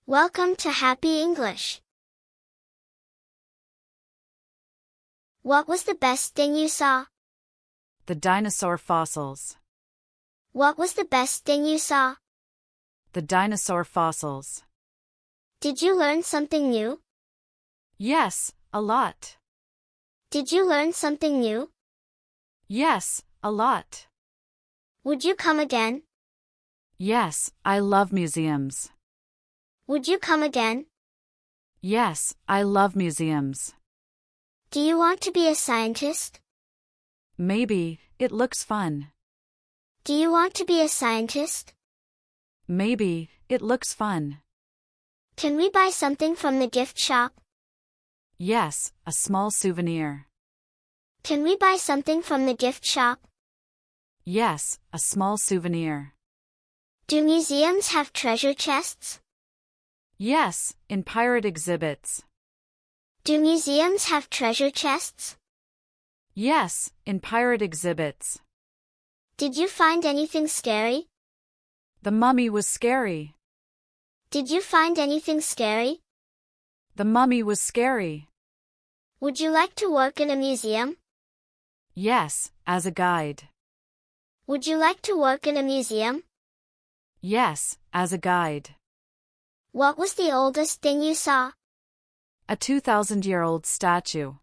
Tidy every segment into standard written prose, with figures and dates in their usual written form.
Welcome to Happy English. What was the best thing you saw? The dinosaur fossils. What was the best thing you saw? The dinosaur fossils. Did you learn something new? Yes, a lot. Did you learn something new? Yes, a lot. Would you come again? Yes, I love museums. Would you come again? Yes, I love museums. Do you want to be a scientist? Maybe, it looks fun. Do you want to be a scientist? Maybe, it looks fun. Can we buy something from the gift shop? Yes, a small souvenir. Can we buy something from the gift shop? Yes, a small souvenir. Do museums have treasure chests? Yes, in pirate exhibits. Do museums have treasure chests? Yes, in pirate exhibits. Did you find anything scary? The mummy was scary. Did you find anything scary? The mummy was scary. Would you like to work in a museum? Yes, as a guide. Would you like to work in a museum? Yes, as a guide. What was the oldest thing you saw? A 2,000-year-old statue.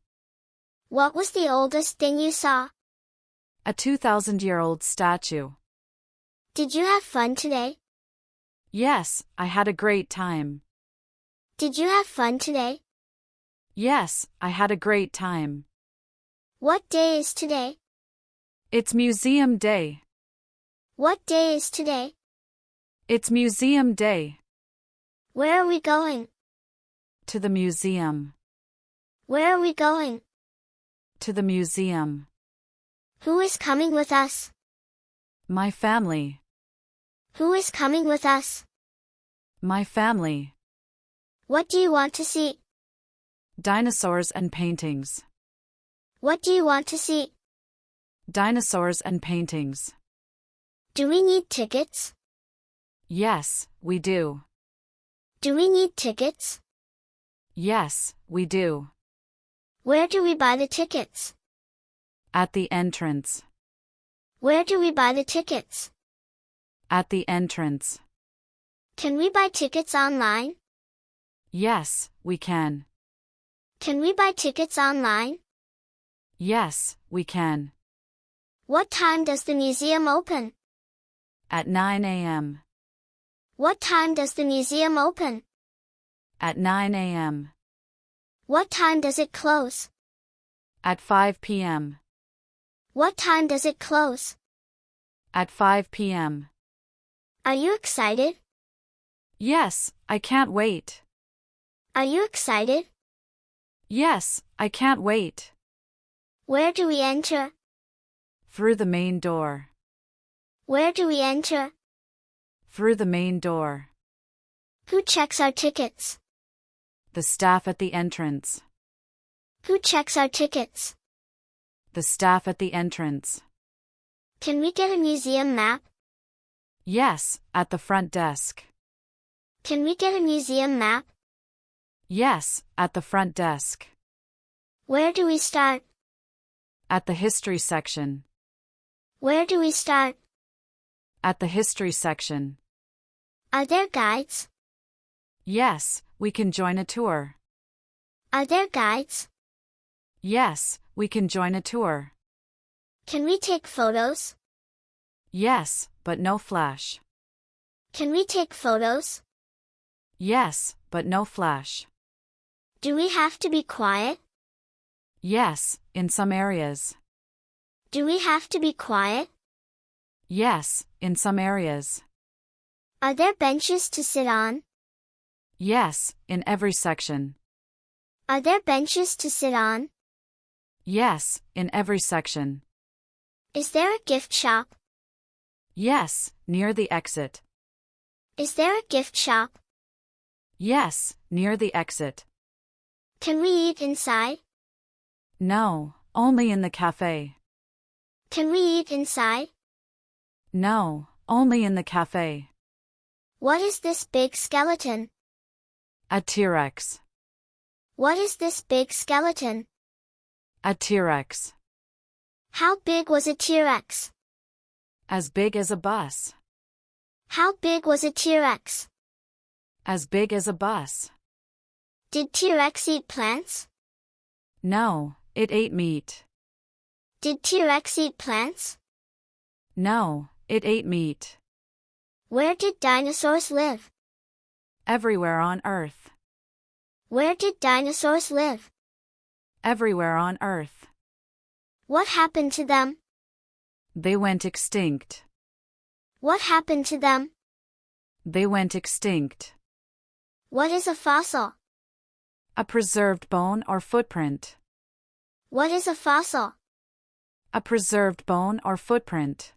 What was the oldest thing you saw? A 2,000-year-old statue. Did you have fun today? Yes, I had a great time. Did you have fun today? Yes, I had a great time. What day is today? It's museum day. What day is today? It's museum day. Where are we going? To the museum. Where are we going? To the museum. Who is coming with us? My family. Who is coming with us? My family. What do you want to see? Dinosaurs and paintings. What do you want to see? Dinosaurs and paintings. Do we need tickets? Yes, we do. Do we need tickets? Yes, we do. Where do we buy the tickets? At the entrance. Where do we buy the tickets? At the entrance. Can we buy tickets online? Yes, we can. Can we buy tickets online? Yes, we can. What time does the museum open? At 9 a.m. What time does the museum open? At 9 a.m. What time does it close? At 5 p.m. What time does it close? At 5 p.m. Are you excited? Yes, I can't wait. Are you excited? Yes, I can't wait. Where do we enter? Through the main door. Where do we enter? Through the main door. Who checks our tickets? The staff at the entrance. Who checks our tickets? The staff at the entrance. Can we get a museum map? Yes, at the front desk. Can we get a museum map? Yes, at the front desk. Where do we start? At the history section. Where do we start? At the history section. Are there guides? Yes, we can join a tour. Are there guides? Yes, we can join a tour. Can we take photos? Yes, but no flash. Can we take photos? Yes, but no flash. Do we have to be quiet? Yes, in some areas. Do we have to be quiet? Yes, in some areas. Are there benches to sit on? Yes, in every section. Are there benches to sit on? Yes, in every section. Is there a gift shop? Yes, near the exit. Is there a gift shop? Yes, near the exit. Can we eat inside? No, only in the cafe. Can we eat inside? No, only in the cafe. What is this big skeleton? A T-Rex. What is this big skeleton? A T-Rex. How big was a T-Rex? As big as a bus. How big was a T-Rex? As big as a bus. Did T-Rex eat plants? No, it ate meat. Did T-Rex eat plants? No, it ate meat. Where did dinosaurs live? Everywhere on Earth. Where did dinosaurs live? Everywhere on Earth. What happened to them? They went extinct. What happened to them? They went extinct. What is a fossil? A preserved bone or footprint. What is a fossil? A preserved bone or footprint.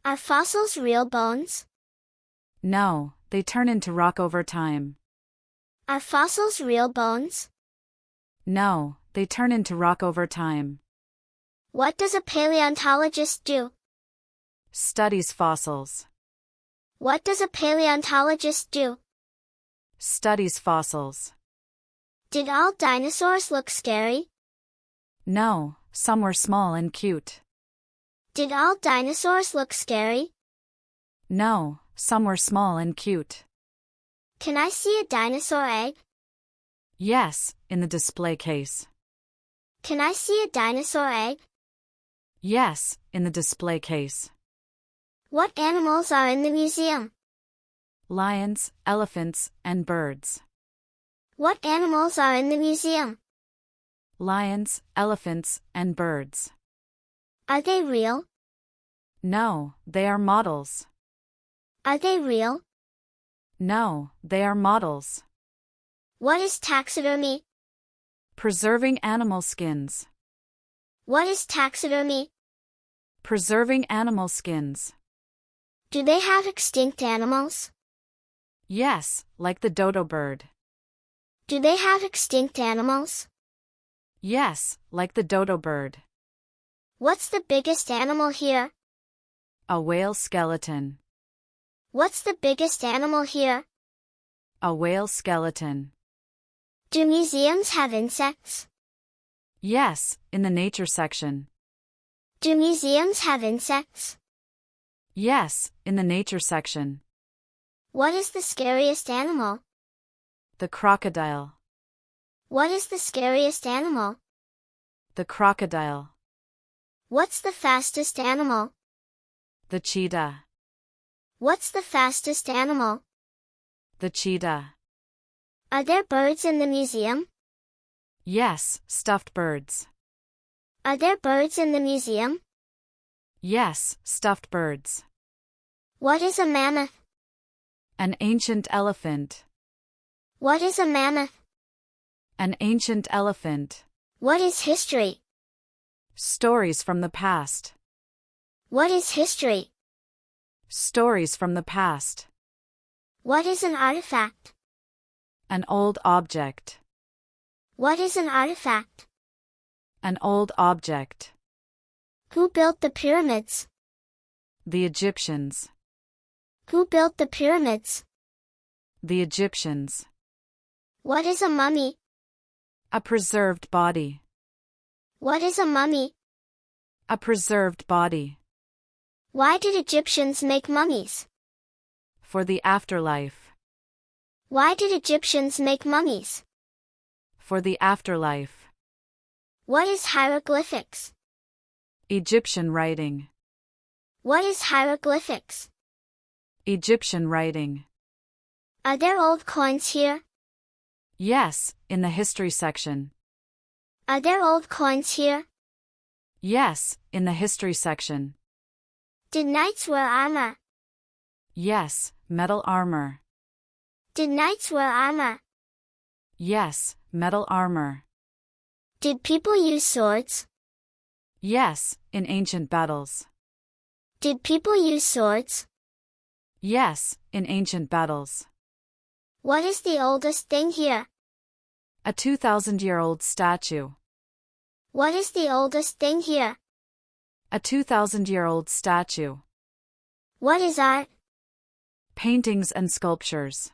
Are fossils real bones? No, they turn into rock over time. Are fossils real bones? No, they turn into rock over time. What does a paleontologist do? Studies fossils. What does a paleontologist do? Studies fossils. Did all dinosaurs look scary? No, some were small and cute. Did all dinosaurs look scary? No, some were small and cute. Can I see a dinosaur egg? Yes, in the display case. Can I see a dinosaur egg? Yes, in the display case. What animals are in the museum? Lions, elephants, and birds. What animals are in the museum? Lions, elephants, and birds. Are they real? No, they are models. Are they real? No, they are models. What is taxidermy? Preserving animal skins. What is taxidermy? Preserving animal skins. Do they have extinct animals? Yes, like the dodo bird. Do they have extinct animals? Yes, like the dodo bird. What's the biggest animal here? A whale skeleton. What's the biggest animal here? A whale skeleton. Do museums have insects? Yes, in the nature section. Do museums have insects? Yes, in the nature section. What is the scariest animal? The crocodile. What is the scariest animal? The crocodile. What's the fastest animal? The cheetah. What's the fastest animal? The cheetah. Are there birds in the museum? Yes, stuffed birds. Are there birds in the museum? Yes, stuffed birds. What is a mammoth? An ancient elephant. What is a mammoth? An ancient elephant. What is history? Stories from the past. What is history? Stories from the past. What is an artifact? An old object. What is an artifact? An old object. Who built the pyramids? The Egyptians. Who built the pyramids? The Egyptians. What is a mummy? A preserved body. What is a mummy? A preserved body. Why did Egyptians make mummies? For the afterlife. Why did Egyptians make mummies? For the afterlife. What is hieroglyphics? Egyptian writing. What is hieroglyphics? Egyptian writing. Are there old coins here? Yes, in the history section. Are there old coins here? Yes, in the history section. Did knights wear armor? Yes, metal armor. Did knights wear armor? Yes, metal armor. Did people use swords? Yes, in ancient battles. Did people use swords? Yes, in ancient battles. What is the oldest thing here? A 2,000-year-old statue. What is the oldest thing here? A 2,000-year-old statue. What is art? Paintings and sculptures.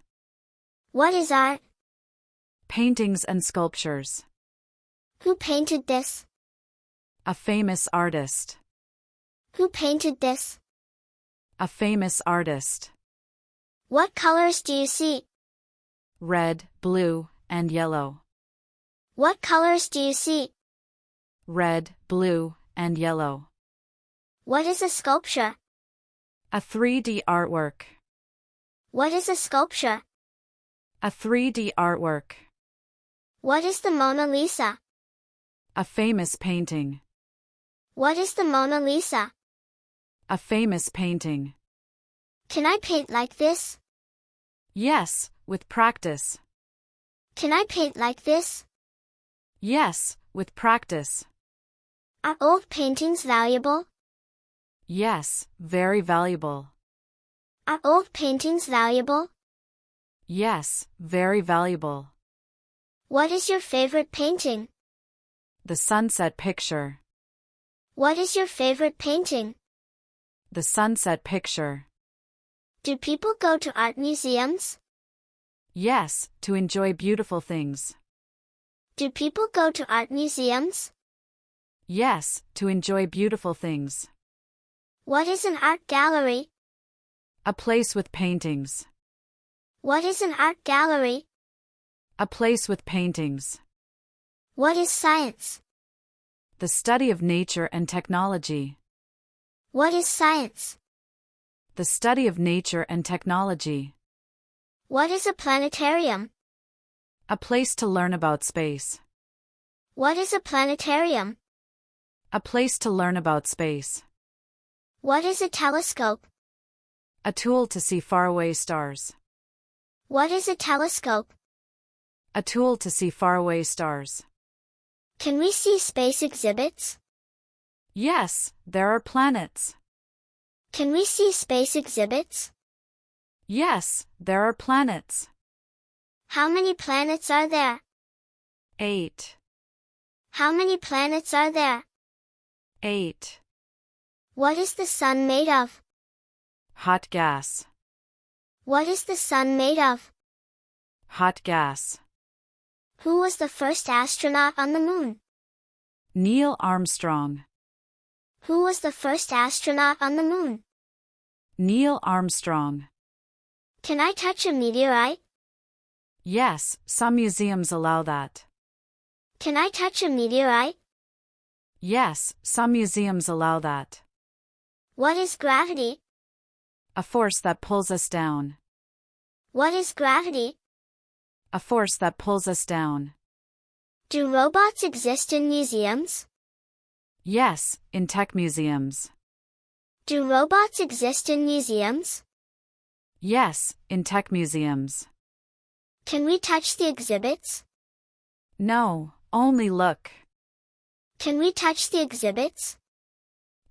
What is art? Paintings and sculptures. Who painted this? A famous artist. Who painted this? A famous artist. What colors do you see? Red, blue, and yellow. What colors do you see? Red, blue, and yellow. What is a sculpture? A 3D artwork. What is a sculpture? A 3D artwork. What is the Mona Lisa? A famous painting. What is the Mona Lisa? A famous painting. Can I paint like this? Yes, with practice. Can I paint like this? Yes, with practice. Are old paintings valuable? Yes, very valuable. Are old paintings valuable? Yes, very valuable. What is your favorite painting? The sunset picture. What is your favorite painting? The sunset picture. Do people go to art museums? Yes, to enjoy beautiful things. Do people go to art museums? Yes, to enjoy beautiful things. What is an art gallery? A place with paintings. What is an art gallery? A place with paintings. What is science? The study of nature and technology. What is science? The study of nature and technology. What is a planetarium? A place to learn about space. What is a planetarium? A place to learn about space. What is a telescope? A tool to see faraway stars. What is a telescope? A tool to see faraway stars. Can we see space exhibits? Yes, there are planets. Can we see space exhibits? Yes, there are planets. How many planets are there? 8. How many planets are there? 8. What is the sun made of? Hot gas. What is the sun made of? Hot gas. Who was the first astronaut on the moon? Neil Armstrong. Who was the first astronaut on the moon? Neil Armstrong. Can I touch a meteorite? Yes, some museums allow that. Can I touch a meteorite? Yes, some museums allow that. What is gravity? A force that pulls us down. What is gravity? A force that pulls us down. Do robots exist in museums? Yes, in tech museums. Do robots exist in museums? Yes, in tech museums. Can we touch the exhibits? No, only look. Can we touch the exhibits?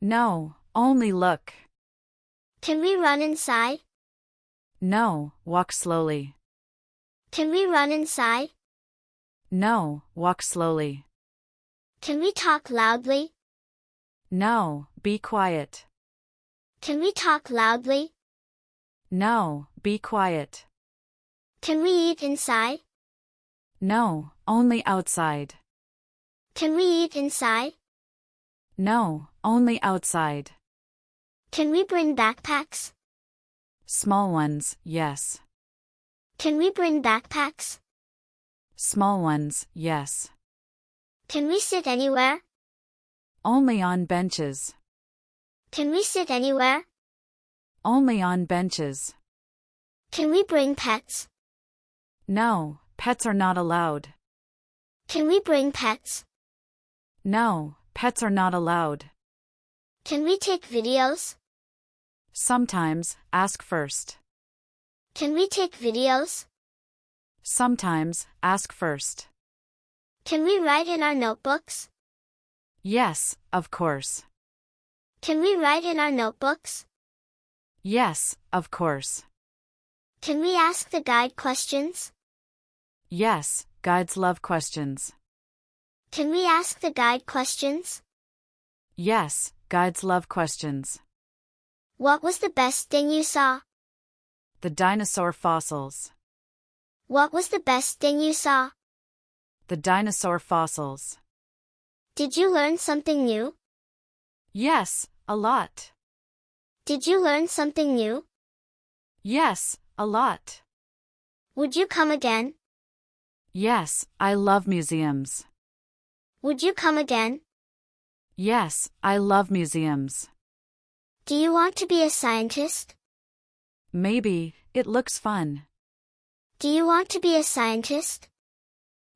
No, only look. Can we run inside? No, walk slowly. Can we run inside? No, walk slowly. Can we talk loudly? No, be quiet. Can we talk loudly? No, be quiet. Can we eat inside? No, only outside. Can we eat inside? No, only outside. Can we bring backpacks? Small ones, yes. Can we bring backpacks? Small ones, yes. Can we sit anywhere? Only on benches. Can we sit anywhere? Only on benches. Can we bring pets? No, pets are not allowed. Can we bring pets? No, pets are not allowed. Can we take videos? Sometimes, ask first. Can we take videos? Sometimes, ask first. Can we write in our notebooks? Yes, of course. Can we write in our notebooks? Yes, of course. Can we ask the guide questions? Yes, guides love questions. Can we ask the guide questions? Yes, guides love questions. What was the best thing you saw? The dinosaur fossils. What was the best thing you saw? the dinosaur fossils. Did you learn something new? Yes, a lot. Did you learn something new? Yes, a lot. Would you come again? Yes, I love museums. Would you come again? Yes, I love museums. Do you want to be a scientist? Maybe, it looks fun. Do you want to be a scientist?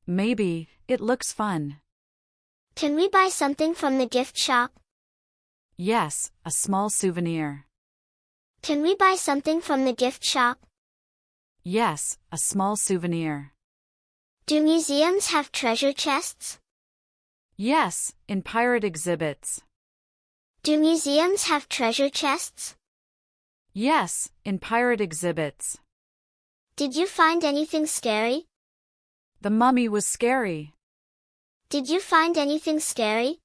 Maybe, it looks fun. Can we buy something from the gift shop? Yes, a small souvenir. Can we buy something from the gift shop? Yes, a small souvenir. Do museums have treasure chests? Yes, in pirate exhibits. Do museums have treasure chests? Yes, in pirate exhibits. Did you find anything scary? The mummy was scary. Did you find anything scary?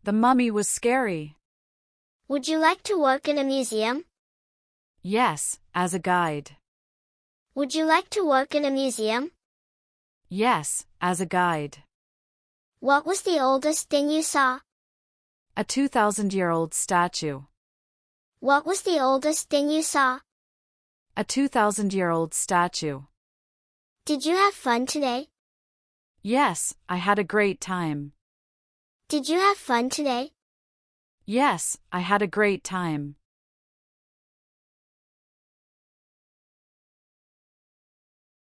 The mummy was scary. Would you like to work in a museum? Yes, as a guide. Would you like to work in a museum? Yes, as a guide. What was the oldest thing you saw? A 2,000-year-old statue. What was the oldest thing you saw? A 2,000-year-old statue. Did you have fun today? Yes, I had a great time. Did you have fun today? Yes, I had a great time.